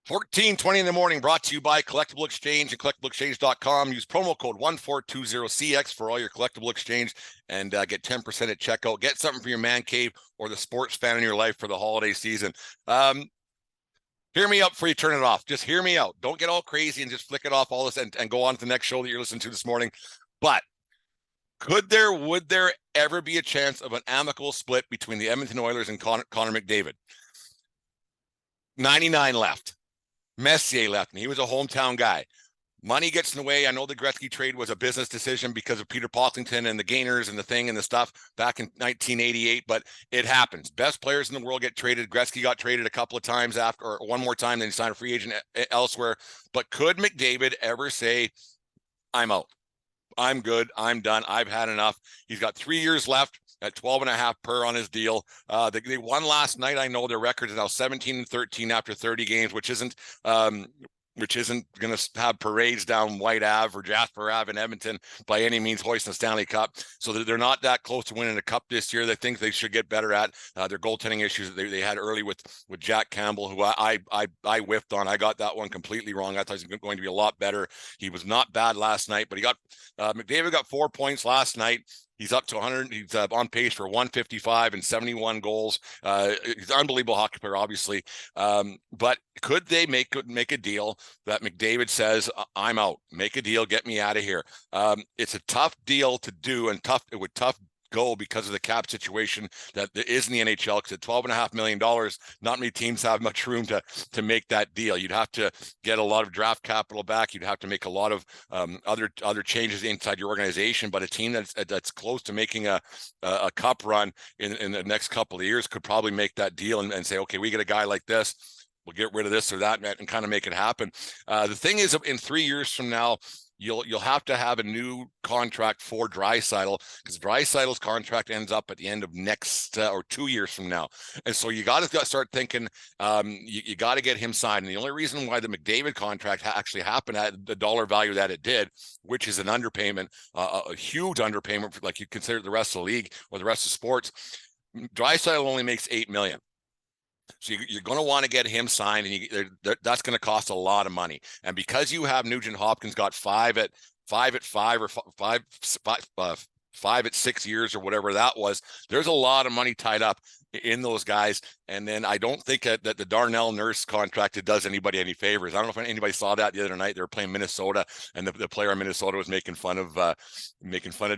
14:20 in the morning, brought to you by Collectible Exchange and collectibleexchange.com. Use promo code 1420CX for all your collectible exchange and get 10% at checkout. Get something for your man cave or the sports fan in your life for the holiday season. Hear me out before you turn it off. Just hear me out. Don't get all crazy and just flick it off all this and go on to the next show that you're listening to this morning. But would there ever be a chance of an amicable split between the Edmonton Oilers and Connor McDavid? 99 left. Messier left, and he was a hometown guy. Money gets in the way. I know the Gretzky trade was a business decision because of Peter Pocklington and the Gainers and the thing and the stuff back in 1988, but it happens. Best players in the world get traded. Gretzky got traded a couple of times after, or one more time, then he signed a free agent elsewhere. But could McDavid ever say, I'm out? I'm good. I'm done. I've had enough. He's got 3 years left at 12.5 per on his deal. They won last night. I know their record is now 17-13 after 30 games, which isn't going to have parades down White Ave or Jasper Ave in Edmonton by any means, hoisting the Stanley Cup. So they're not that close to winning a cup this year. They think they should get better at their goaltending issues that they had early with Jack Campbell, who I whiffed on. I got that one completely wrong. I thought he was going to be a lot better. He was not bad last night, but McDavid got 4 points last night. He's up to 100. He's on pace for 155 and 71 goals. He's an unbelievable hockey player, obviously. But could they make a deal that McDavid says, I'm out, make a deal, get me out of here? It's a tough deal to do, and it would go because of the cap situation that there is in the NHL, because at $12.5 million, not many teams have much room to make that deal. You'd have to get a lot of draft capital back. You'd have to make a lot of other changes inside your organization. But a team that's close to making a cup run in the next couple of years could probably make that deal and say, okay, we get a guy like this, we'll get rid of this or that and kind of make it happen. The thing is, in 3 years from now, you'll have to have a new contract for Draisaitl, because Draisaitl's contract ends up at the end of next or 2 years from now. And so you got to start thinking, you got to get him signed. And the only reason why the McDavid contract actually happened at the dollar value that it did, which is an underpayment, a huge underpayment for, like, you consider the rest of the league or the rest of sports, Draisaitl only makes $8 million. So you're going to want to get him signed, and that's going to cost a lot of money. And because you have Nugent Hopkins got 5 at 5 or 5 at 6 years or whatever that was, there's a lot of money tied up in those guys. And then I don't think that the Darnell Nurse contract does anybody any favors. I don't know if anybody saw that the other night. They were playing Minnesota, and the player in Minnesota was making fun of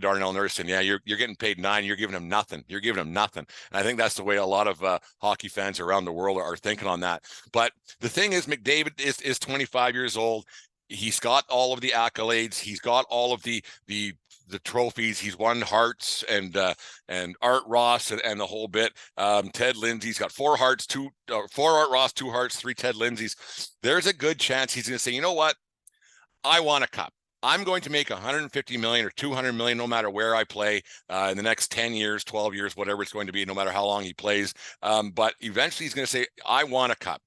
Darnell Nurse. And yeah, you're getting paid $9. You're giving him nothing. And I think that's the way a lot of hockey fans around the world are thinking on that. But the thing is, McDavid is 25 years old. He's got all of the accolades. He's got all of the trophies. He's won Hearts and Art Ross and the whole bit. Ted Lindsay's got 4 Hearts, 4 Art Ross, 2 Hearts, 3 Ted Lindsays. There's a good chance he's going to say, you know what? I want a cup. I'm going to make $150 million or $200 million no matter where I play in the next 10 years, 12 years, whatever it's going to be, no matter how long he plays. But eventually he's going to say, I want a cup.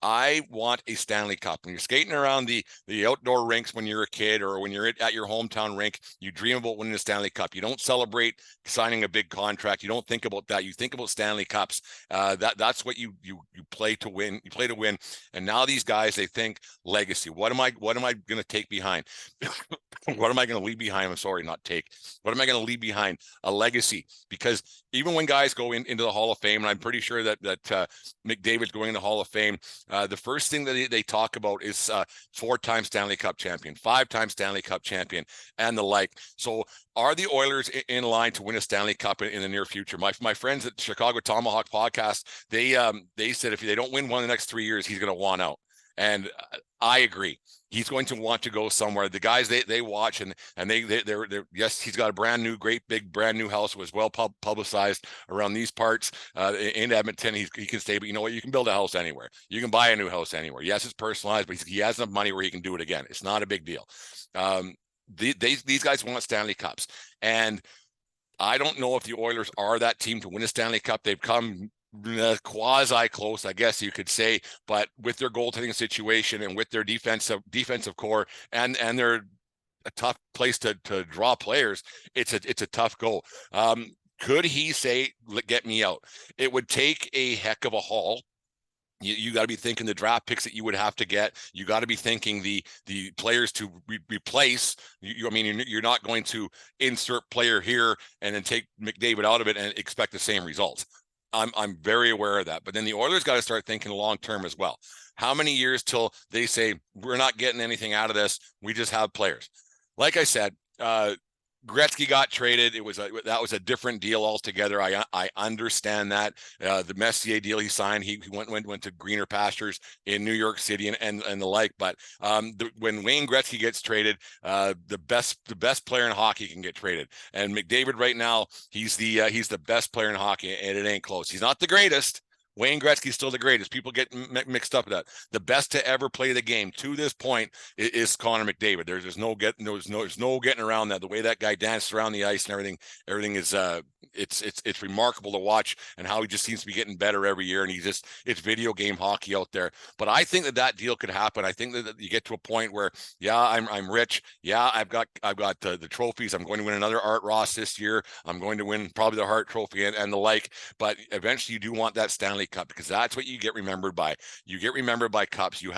I want a Stanley Cup. When you're skating around the outdoor rinks when you're a kid, or when you're at your hometown rink, you dream about winning a Stanley Cup. You don't celebrate signing a big contract. You don't think about that. You think about Stanley Cups. That's what you play to win. You play to win. And now these guys, they think legacy. What am I going to take behind? What am I going to leave behind? I'm sorry, not take. What am I going to leave behind? A legacy. Because even when guys go into the Hall of Fame, and I'm pretty sure that McDavid's going in the Hall of Fame, the first thing that they talk about is 4-time Stanley Cup champion, 5-time Stanley Cup champion, and the like. So are the Oilers in line to win a Stanley Cup in the near future? My friends at Chicago Tomahawk Podcast, they said if they don't win one in the next 3 years, he's going to want out. And I agree. He's going to want to go somewhere. The guys they watch and they're yes, he's got a great big brand new house, was well publicized around these parts in Edmonton. He can stay, but you know what? You can build a house anywhere. You can buy a new house anywhere. Yes, it's personalized, but he has enough money where he can do it again. It's not a big deal. These guys want Stanley Cups, and I don't know if the Oilers are that team to win a Stanley Cup. They've come quasi close, I guess you could say, but with their goaltending situation and with their defensive core and they're a tough place to draw players, it's a tough goal. Could he say, get me out? It would take a heck of a haul You got to be thinking the draft picks that you would have to get. You got to be thinking the players to replace. I mean, you're not going to insert player here and then take McDavid out of it and expect the same results. I'm very aware of that. But then the Oilers got to start thinking long term as well. How many years till they say we're not getting anything out of this? We just have players. Like I said, Gretzky got traded. That was a different deal altogether. I understand that. The Messier deal he signed, he went to greener pastures in New York City and the like. But when Wayne Gretzky gets traded, the best player in hockey can get traded. And McDavid right now, he's the best player in hockey, and it ain't close. He's not the greatest. Wayne Gretzky's still the greatest. People get mixed up with that. The best to ever play the game to this point is Connor McDavid. There's no getting around that. The way that guy dances around the ice and everything is it's remarkable to watch, and how he just seems to be getting better every year. And it's video game hockey out there. But I think that deal could happen. I think that you get to a point where, yeah, I'm rich. Yeah, I've got the trophies. I'm going to win another Art Ross this year. I'm going to win probably the Hart Trophy and the like. But eventually, you do want that Stanley Cup, because that's what you get remembered by. You get remembered by cups. You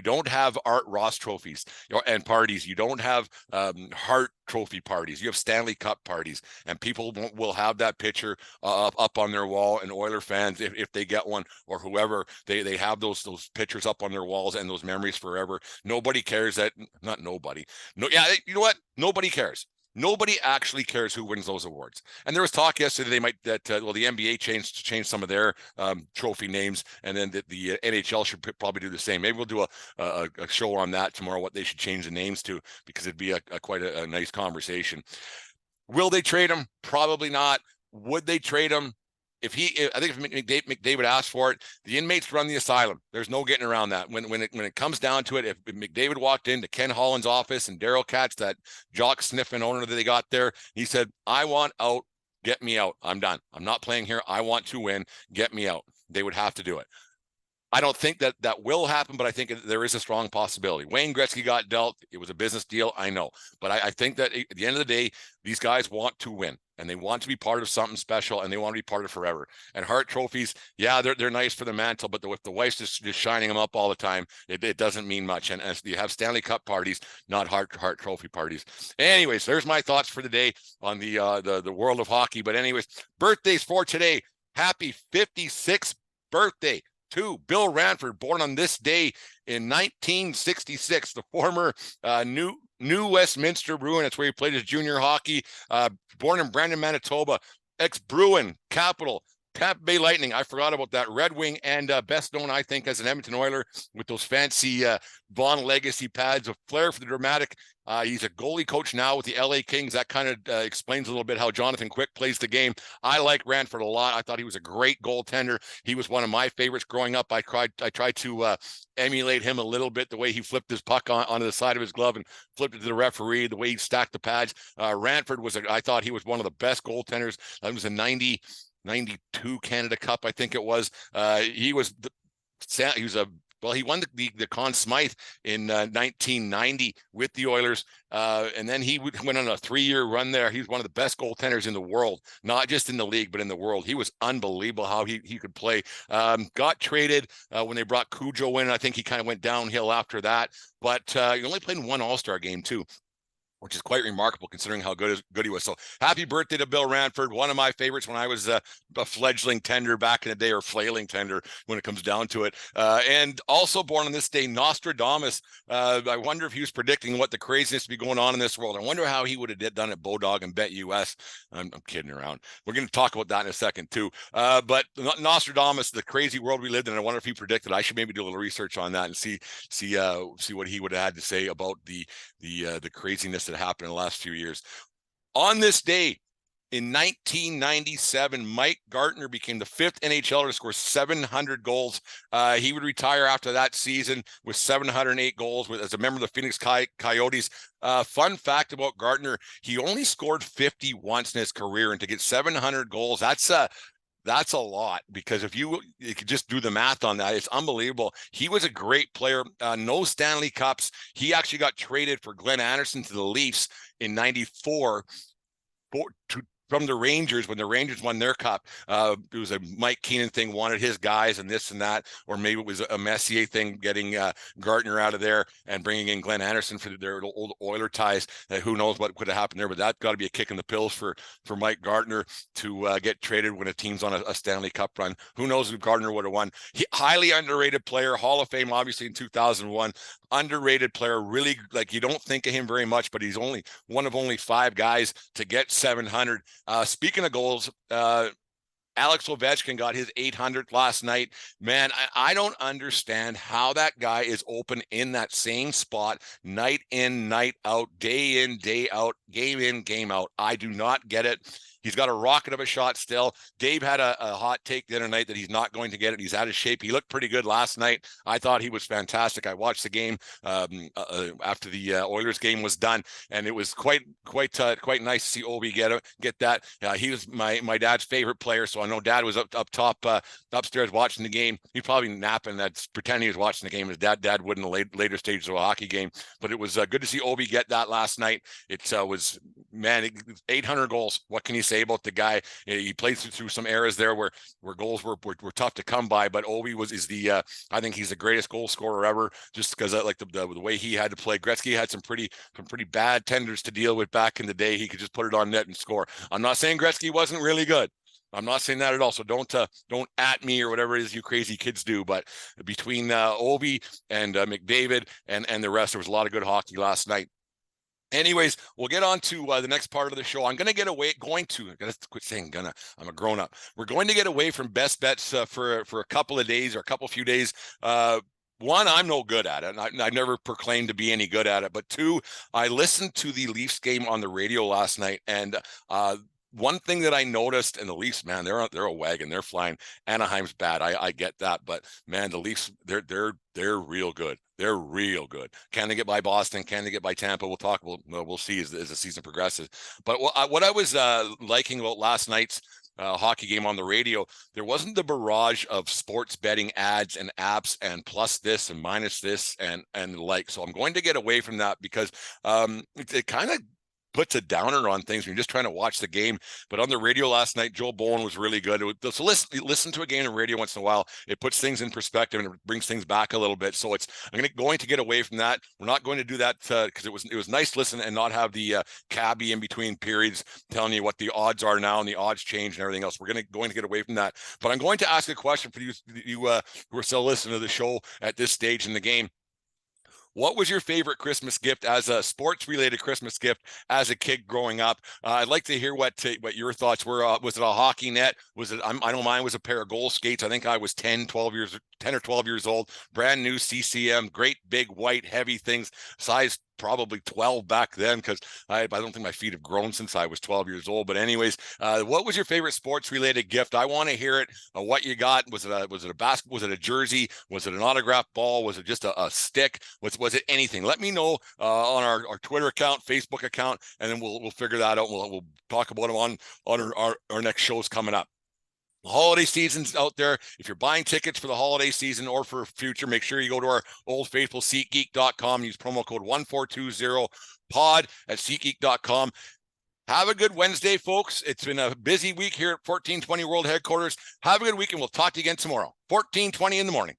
don't have Art Ross trophies and parties. You don't have Hart Trophy parties. You have Stanley Cup parties, and people will have that picture up on their wall. And Oiler fans, if they get one, or whoever, they have those pictures up on their walls and those memories forever. Nobody cares that. Not nobody. No, yeah, you know what? Nobody cares. Nobody actually cares who wins those awards. And there was talk yesterday the NBA changed some of their trophy names, and then the NHL should probably do the same. Maybe we'll do a show on that tomorrow, what they should change the names to, because it'd be quite a nice conversation. Will they trade him? Probably not. Would they trade him? I think if McDavid asked for it, the inmates run the asylum. There's no getting around that. When it comes down to it, if McDavid walked into Ken Holland's office and Daryl Katz, that jock sniffing owner that they got there, he said, "I want out. Get me out. I'm done. I'm not playing here. I want to win. Get me out." They would have to do it. I don't think that will happen, but I think there is a strong possibility. Wayne Gretzky got dealt. It was a business deal, I know. But I think that at the end of the day, these guys want to win, and they want to be part of something special, and they want to be part of forever. And Hart trophies, yeah, they're nice for the mantle, but if the wife's just shining them up all the time, it doesn't mean much. And as you have Stanley Cup parties, not Hart Trophy parties. Anyways, there's my thoughts for the day on the world of hockey. But anyways, birthdays for today. Happy 56th birthday to Bill Ranford, born on this day in 1966, the former New Westminster Bruin. That's where he played his junior hockey. Born in Brandon, Manitoba, ex-Bruin, Capital, Tampa Bay Lightning. I forgot about that. Red Wing, and best known, I think, as an Edmonton Oiler with those fancy Vaughn Legacy pads, a flair for the dramatic. He's a goalie coach now with the LA Kings. That kind of explains a little bit how Jonathan Quick plays the game. I like Ranford a lot. I thought he was a great goaltender. He was one of my favorites growing up. I tried to emulate him a little bit, the way he flipped his puck onto the side of his glove and flipped it to the referee, the way he stacked the pads. Ranford I thought he was one of the best goaltenders. That was a 92 Canada Cup, I think it was. He won the Conn Smythe in 1990 with the Oilers, and then he went on a 3-year run there. He's one of the best goaltenders in the world, not just in the league, but in the world. He was unbelievable how he could play. Got traded when they brought Cujo in. I think he kind of went downhill after that, but he only played in one All-Star game too, which is quite remarkable considering how good he was. So happy birthday to Bill Ranford, one of my favorites when I was a fledgling tender back in the day, or flailing tender when it comes down to it. And also born on this day, Nostradamus. I wonder if he was predicting what the craziness would be going on in this world. I wonder how he would have done it, Bodog and Bet US. I'm kidding around. We're going to talk about that in a second too. But Nostradamus, the crazy world we lived in, I wonder if he predicted. I should maybe do a little research on that and see what he would have had to say about the craziness that happened in the last few years. On this day in 1997, Mike Gartner became the 5th NHLer to score 700 goals. He would retire after that season with 708 goals as a member of the Phoenix Coyotes. Fun fact about Gartner, he only scored 50 once in his career, and to get 700 goals, that's a lot, because if you could just do the math on that, it's unbelievable. He was a great player. No Stanley Cups. He actually got traded for Glenn Anderson to the Leafs in 94 for from the Rangers when the Rangers won their cup. It was a Mike Keenan thing, wanted his guys and this and that, or maybe it was a Messier thing, getting Gartner out of there and bringing in Glenn Anderson for their old Oiler ties. Who knows what could have happened there, but that got to be a kick in the pills for Mike Gartner to get traded when a team's on a Stanley Cup run. Who knows if Gartner would have won. Highly underrated player, Hall of Fame, obviously in 2001. Underrated player, really, like, you don't think of him very much, but he's only one of only 5 guys to get 700. Speaking of goals, Alex Ovechkin got his 800th last night. Man, I don't understand how that guy is open in that same spot, night in, night out, day in, day out, game in, game out. I do not get it. He's got a rocket of a shot still. Dave had a hot take the other night that he's not going to get it. He's out of shape. He looked pretty good last night. I thought he was fantastic. I watched the game after the Oilers game was done, and it was quite nice to see Obi get that. He was my dad's favorite player, so I know Dad was up top upstairs watching the game. He's probably napping, that's pretending he was watching the game. His dad would in the later stages of a hockey game, but it was good to see Obi get that last night. It was, man, 800 goals. What can you say about the guy? He played through some eras there where goals were tough to come by, but Obi I think he's the greatest goal scorer ever, just because like the way he had to play. Gretzky had some pretty bad tenders to deal with back in the day. He could just put it on net and score. I'm not saying Gretzky wasn't really good. I'm not saying that at all. So don't at me or whatever it is you crazy kids do. But between Obi and McDavid and the rest, there was a lot of good hockey last night. Anyways, we'll get on to the next part of the show. I'm going to quit saying gonna. I'm a grown up. We're going to get away from best bets for a couple of days or a few days. One, I'm no good at it. I've never proclaimed to be any good at it. But 2, I listened to the Leafs game on the radio last night, and one thing that I noticed, and the Leafs, man, they're a wagon. They're flying. Anaheim's bad. I get that, but man, the Leafs, they're real good. They're real good. Can they get by Boston? Can they get by Tampa? We'll see as the season progresses. But what I was liking about last night's hockey game on the radio, there wasn't the barrage of sports betting ads and apps and plus this and minus this and the like. So I'm going to get away from that because it kind of puts a downer on things when you're just trying to watch the game. But on the radio last night, Joel Bowen was really good. So listen to a game on radio once in a while. It puts things in perspective and it brings things back a little bit. So I'm going to get away from that. We're not going to do that because it was nice to listen and not have the cabbie in between periods telling you what the odds are now and the odds change and everything else. We're going to get away from that. But I'm going to ask a question for you who are still listening to the show at this stage in the game. What was your favorite Christmas gift as a sports-related Christmas gift as a kid growing up? I'd like to hear what your thoughts were. Was it a hockey net? Was it? I know mine was a pair of goal skates. I think I was 10 or 12 years old. Brand new CCM, great big white heavy things, size probably 12 back then, because I don't think my feet have grown since I was 12 years old. But anyways, what was your favorite sports related gift? I want to hear it. What you got? Was it a basket? Was it a jersey? Was it an autograph ball? Was it just a stick? Was it anything? Let me know on our Twitter account, Facebook account, and then we'll figure that out. We'll talk about them on our next shows coming up. The holiday season's out there. If you're buying tickets for the holiday season or for future, make sure you go to our old faithful SeatGeek.com. Use promo code 1420pod at SeatGeek.com. Have a good Wednesday, folks. It's been a busy week here at 1420 World Headquarters. Have a good week, and we'll talk to you again tomorrow, 1420 in the morning.